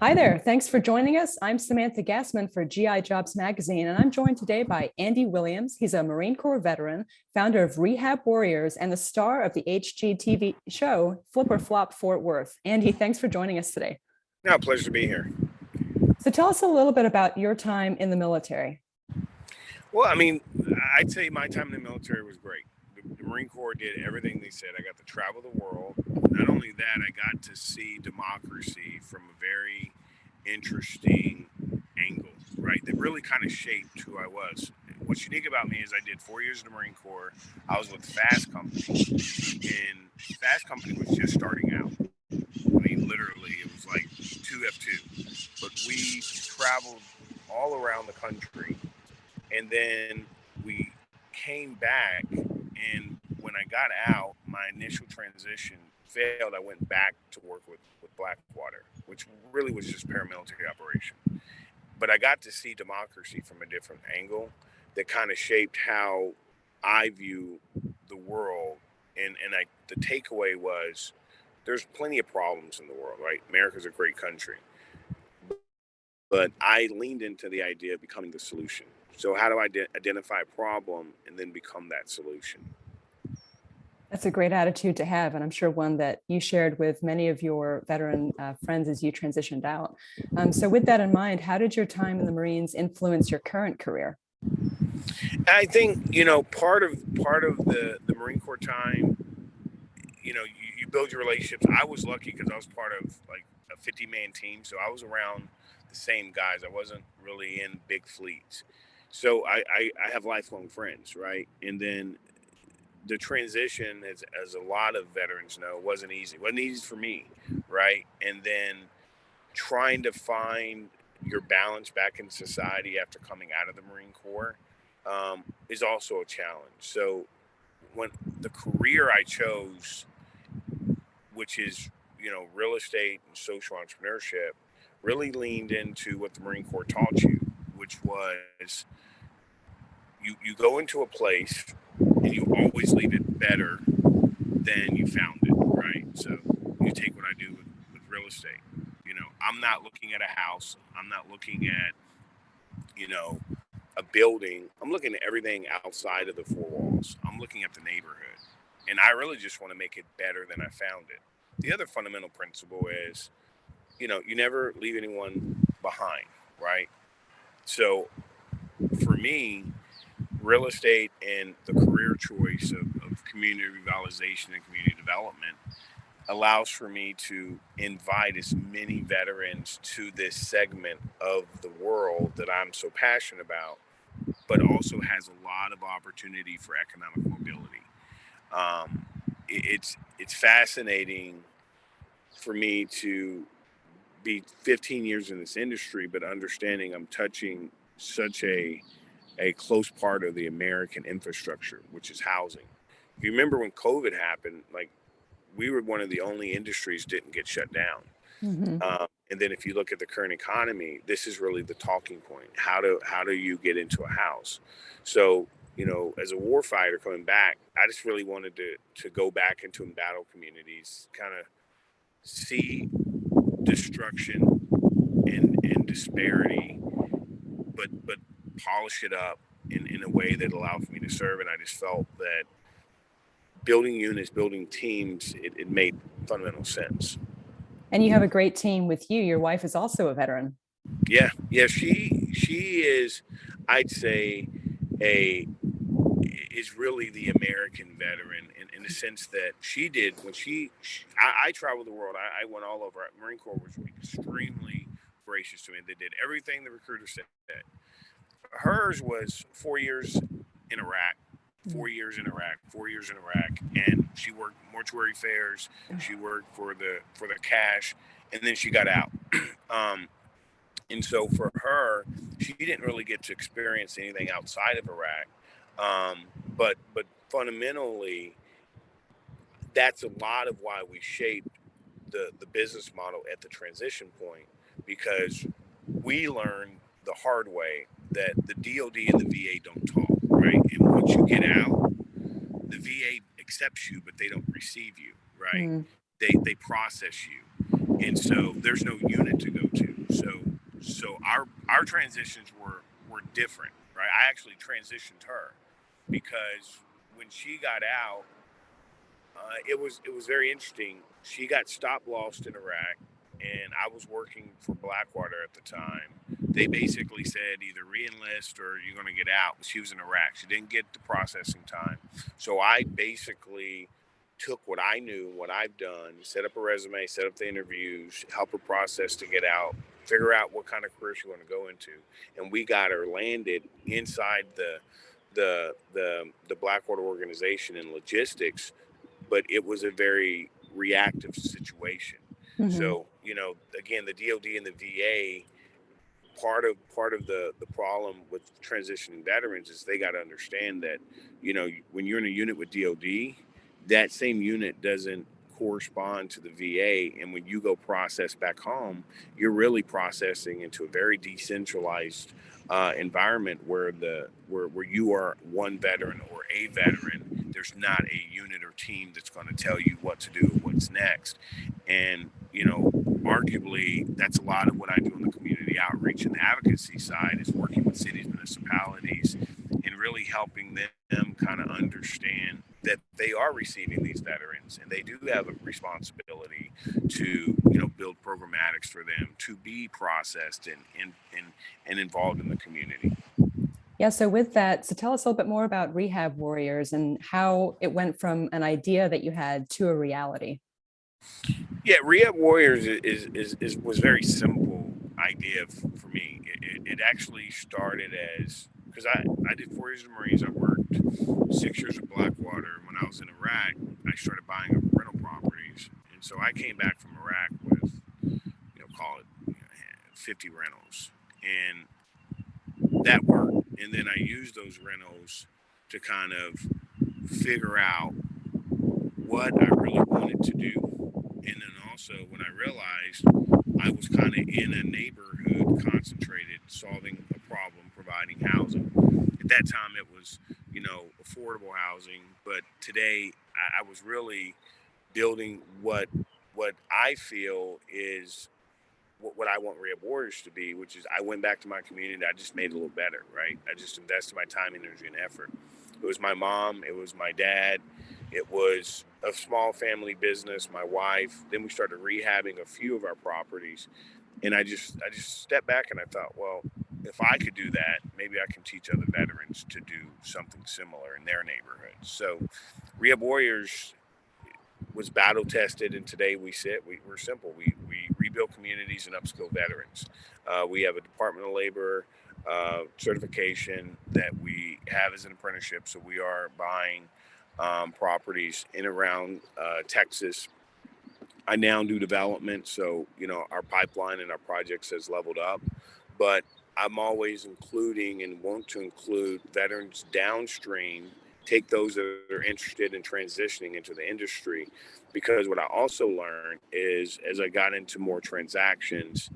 Hi there. Thanks for joining us. I'm Samantha Gassman for GI Jobs Magazine, and I'm joined today by Andy Williams. He's a Marine Corps veteran, founder of Rehab Warriors, and the star of the HGTV show Flip or Flop Fort Worth. Andy, thanks for joining us today. No, pleasure to be here. So tell us a little bit about your time in the military. Well, I'd say my time in the military was great. The Marine Corps did everything they said. I got to travel the world. Not only that, I got to see democracy from a very interesting angle, right? That really kind of shaped who I was. What's unique about me is I did 4 years in the Marine Corps. I was with Fast Company, and Fast Company was just starting out. Literally, it was like 2F2. But we traveled all around the country, and then we came back, and when I got out, my initial transition failed. I went back to work with Blackwater, which really was just paramilitary operation. But I got to see democracy from a different angle that kind of shaped how I view the world. And the takeaway was there's plenty of problems in the world, right? America's a great country. But I leaned into the idea of becoming the solution. So how do I identify a problem and then become that solution? That's a great attitude to have, and I'm sure one that you shared with many of your veteran friends as you transitioned out. So with that in mind, how did your time in the Marines influence your current career? I think, part of the Marine Corps time, you build your relationships. I was lucky because I was part of like a 50-man team, so I was around the same guys. I wasn't really in big fleets. So I have lifelong friends, right? And then the transition, as a lot of veterans know, wasn't easy. It wasn't easy for me, right? And then trying to find your balance back in society after coming out of the Marine Corps is also a challenge. So when the career I chose, which is, real estate and social entrepreneurship, really leaned into what the Marine Corps taught you, which was you go into a place and you always leave it better than you found it, right? So you take what I do with real estate. I'm not looking at a house. I'm not looking at, a building. I'm looking at everything outside of the four walls. I'm looking at the neighborhood. And I really just want to make it better than I found it. The other fundamental principle is, you never leave anyone behind, right? So for me, real estate and the career choice of community revitalization and community development allows for me to invite as many veterans to this segment of the world that I'm so passionate about, but also has a lot of opportunity for economic mobility. It's fascinating for me to be 15 years in this industry, but understanding I'm touching such a close part of the American infrastructure, which is housing. If you remember when COVID happened, like we were one of the only industries didn't get shut down. Mm-hmm. And then if you look at the current economy, this is really the talking point. How do you get into a house? So, as a war fighter coming back, I just really wanted to go back into battle communities, kind of see destruction and disparity, but polish it up in a way that allowed for me to serve. And I just felt that building units, building teams, it made fundamental sense. And you have a great team with you. Your wife is also a veteran. Yeah. She is, I'd say, a is really the American veteran in the sense that she did when I traveled the world. I went all over. Marine Corps was extremely gracious to me. They did everything the recruiter said. Hers was 4 years in Iraq, 4 years in Iraq, 4 years in Iraq, and she worked mortuary fairs. She worked for the cash, and then she got out. And so for her, she didn't really get to experience anything outside of Iraq. But fundamentally, that's a lot of why we shaped the business model at the transition point, because we learned the hard way that the DoD and the VA don't talk, right? And once you get out, the VA accepts you, but they don't receive you, right? Mm. They process you. and so there's no unit to go to. So our transitions were different, right? I actually transitioned her because when she got out, it was very interesting. She got stop lost in Iraq, and I was working for Blackwater at the time. They basically said either reenlist or you're going to get out. She was in Iraq. She didn't get the processing time, so I basically took what I knew, what I've done, set up a resume, set up the interviews, help her process to get out, figure out what kind of career she wanted to go into, and we got her landed inside the Blackwater organization in logistics, but it was a very reactive situation. Mhm. So, again, the DoD and the VA, part of the problem with transitioning veterans is they got to understand that, when you're in a unit with DoD, that same unit doesn't correspond to the VA, and when you go process back home, you're really processing into a very decentralized environment where you are one veteran or a veteran. There's not a unit or team that's going to tell you what to do, what's next, and arguably that's a lot of what I do in the community outreach and the advocacy side is working with cities, municipalities, and really helping them kind of understand that they are receiving these veterans and they do have a responsibility to build programmatics for them to be processed and involved in the community. Yeah, so with that, so tell us a little bit more about Rehab Warriors and how it went from an idea that you had to a reality. Yeah, Rehab Warriors is was very simple idea for me. It actually started as because I did 4 years of the Marines. I worked 6 years of Blackwater. When I was in Iraq, I started buying up rental properties, and so I came back from Iraq with call it 50 rentals, and that worked. And then I used those rentals to kind of figure out what I really wanted to do. And then also when I realized I was kind of in a neighborhood concentrated, solving a problem, providing housing. At that time, it was, affordable housing. But today, I was really building what I feel is what I want Rehab Warriors to be, which is I went back to my community. I just made it a little better, right? I just invested my time, energy, and effort. It was my mom. It was my dad. It was a small family business, my wife. Then we started rehabbing a few of our properties. And I just stepped back and I thought, well, if I could do that, maybe I can teach other veterans to do something similar in their neighborhoods. So Rehab Warriors was battle tested, and today we're simple. We rebuild communities and upskill veterans. We have a Department of Labor certification that we have as an apprenticeship, so we are buying properties in around Texas. I now do development, so our pipeline and our projects has leveled up, but I'm always including and want to include veterans downstream, take those that are interested in transitioning into the industry, because what I also learned is as I got into more transactions,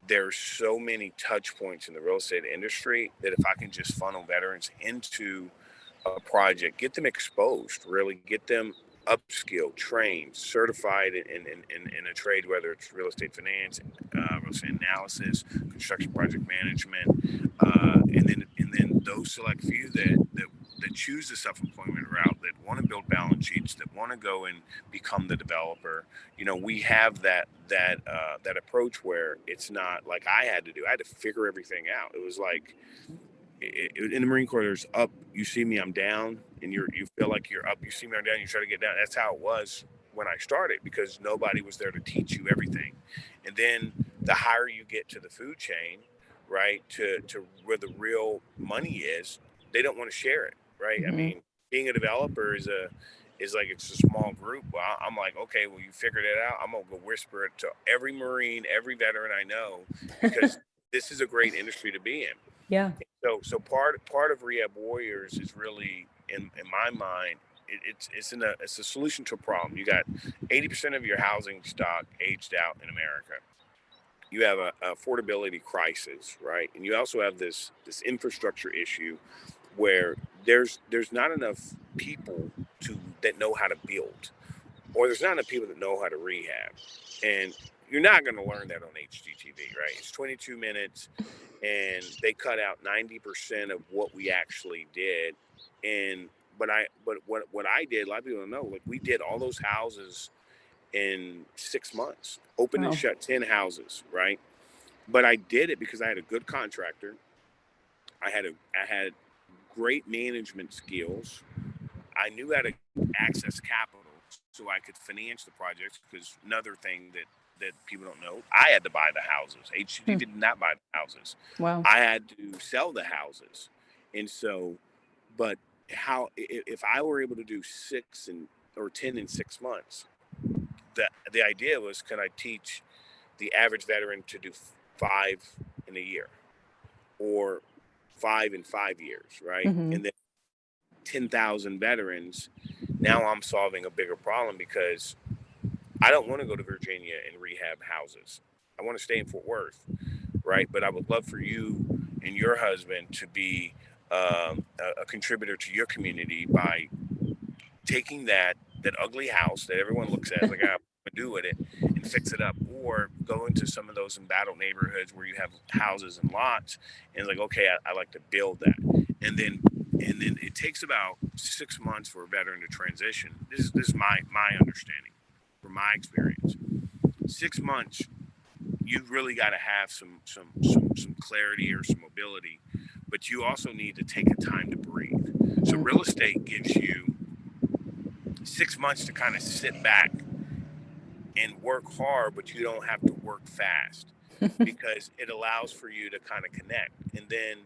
there's so many touch points in the real estate industry that if I can just funnel veterans into a project, get them exposed, really get them upskilled, trained, certified in a trade, whether it's real estate finance, real estate analysis, construction project management, and then those select few that choose the self-employment route, that want to build balance sheets, that want to go and become the developer. We have that approach where it's not like I had to do. I had to figure everything out. It was like in the Marine Corps, there's up, you see me, I'm down, and you feel like you're up, you see me, I'm down, you try to get down. That's how it was when I started, because nobody was there to teach you everything. And then the higher you get to the food chain, right, to where the real money is, they don't want to share it, right? I Mhm. mean, being a developer is like it's a small group. Well, I'm like, okay, well, you figured it out. I'm gonna go whisper it to every Marine, every veteran I know, because this is a great industry to be in. Yeah. So part of Rehab Warriors is really in my mind, it's a solution to a problem. You got 80% of your housing stock aged out in America. You have a affordability crisis, right? And you also have this infrastructure issue where there's not enough people to that know how to build. or there's not enough people that know how to rehab. And you're not going to learn that on HGTV, right? It's 22 minutes and they cut out 90% of what we actually did. And but what I did, a lot of people don't know, like we did all those houses in 6 months, open and Wow. shut 10 houses, right? But I did it because I had a good contractor. I had great management skills. I knew how to access capital so I could finance the projects, because another thing that people don't know, I had to buy the houses. HCD Hmm. did not buy the houses. Wow. I had to sell the houses. And so, but if I were able to do 6 or 10 in 6 months, the idea was, can I teach the average veteran to do five in a year, or 5 in 5 years, right? Hmm. And then 10,000 veterans. Now I'm solving a bigger problem, because I don't want to go to Virginia and rehab houses. I want to stay in Fort Worth, right? But I would love for you and your husband to be a contributor to your community by taking that ugly house that everyone looks at, like, I do with it, and fix it up, or go into some of those embattled neighborhoods where you have houses and lots, and like, okay, I like to build that, and then it takes about 6 months for a veteran to transition. This is my understanding from my experience. 6 months, you've really got to have some clarity or some mobility, but you also need to take a time to breathe. So Hmm. real estate gives you 6 months to kind of sit back and work hard, but you don't have to work fast, because it allows for you to kind of connect. And then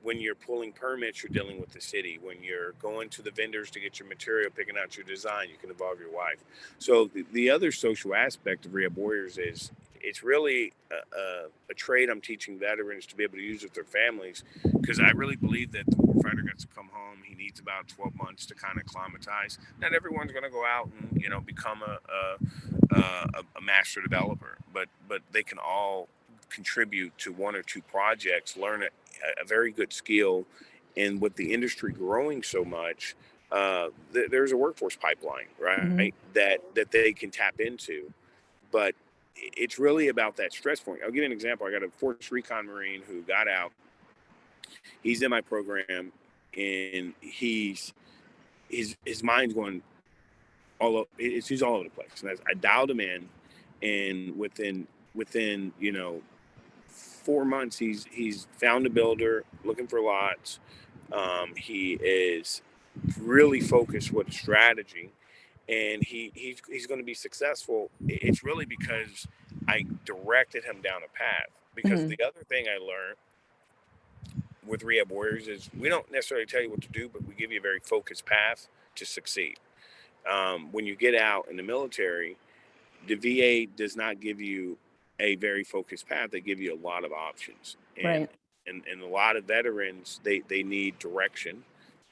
when you're pulling permits, you're dealing with the city. When you're going to the vendors to get your material, picking out your design, you can involve your wife. So the other social aspect of Rehab Warriors is, it's really a trade I'm teaching veterans to be able to use with their families, because I really believe that the warfighter gets to come home. He needs about 12 months to kind of acclimatize. Not everyone's going to go out and become a master developer, but they can all contribute to one or two projects, learn a very good skill, and with the industry growing so much, there's a workforce pipeline, Hmm. right? That they can tap into. But it's really about that stress point. I'll give you an example. I got a Force Recon Marine who got out. He's in my program, and his mind's going he's all over the place. And I dialed him in, and within 4 months, he's found a builder looking for lots. He is really focused with a strategy, and he's going to be successful. It's really because I directed him down a path. Because Hmm. the other thing I learned with Rehab Warriors is, we don't necessarily tell you what to do, but we give you a very focused path to succeed. When you get out in the military, the VA does not give you a very focused path. They give you a lot of options, and Right. a lot of veterans, they need direction,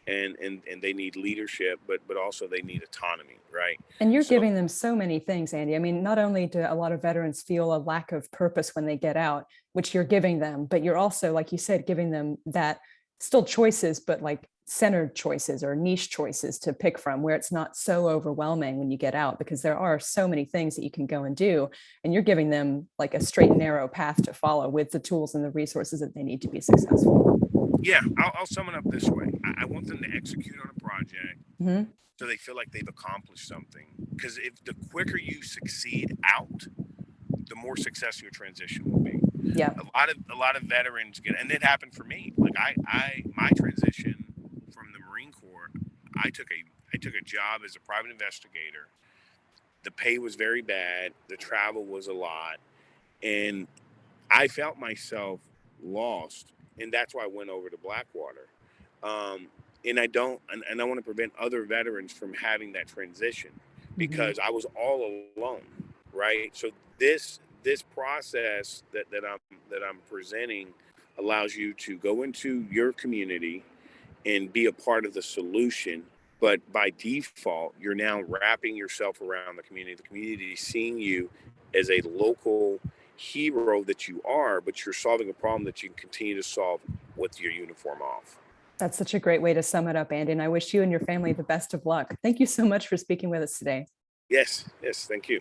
and they need leadership, but also they need autonomy, right? And you're So giving them so many things, Andy. I mean, not only do a lot of veterans feel a lack of purpose when they get out, which you're giving them, but you're also, like you said, giving them that still choices, but like centered choices or niche choices to pick from, where it's not so overwhelming when you get out, because there are so many things that you can go and do. And you're giving them like a straight and narrow path to follow with the tools and the resources that they need to be successful. yeah, I'll sum it up this way. I want them to execute on a project Hmm. so they feel like they've accomplished something. Because if the quicker you succeed out, the more success your transition will be. Yeah. A lot of veterans get, and it happened for me. Like, I my transition from the Marine Corps, I took a job as a private investigator. The pay was very bad. The travel was a lot, and I felt myself lost, and that's why I went over to Blackwater. Um, and I want to prevent other veterans from having that transition, Hmm. because I was all alone, right? So this process that I'm presenting allows you to go into your community and be a part of the solution. But by default, you're now wrapping yourself around the community seeing you as a local hero that you are, but you're solving a problem that you can continue to solve with your uniform off. That's such a great way to sum it up, Andy. And I wish you and your family the best of luck. Thank you so much for speaking with us today. Yes, yes, thank you.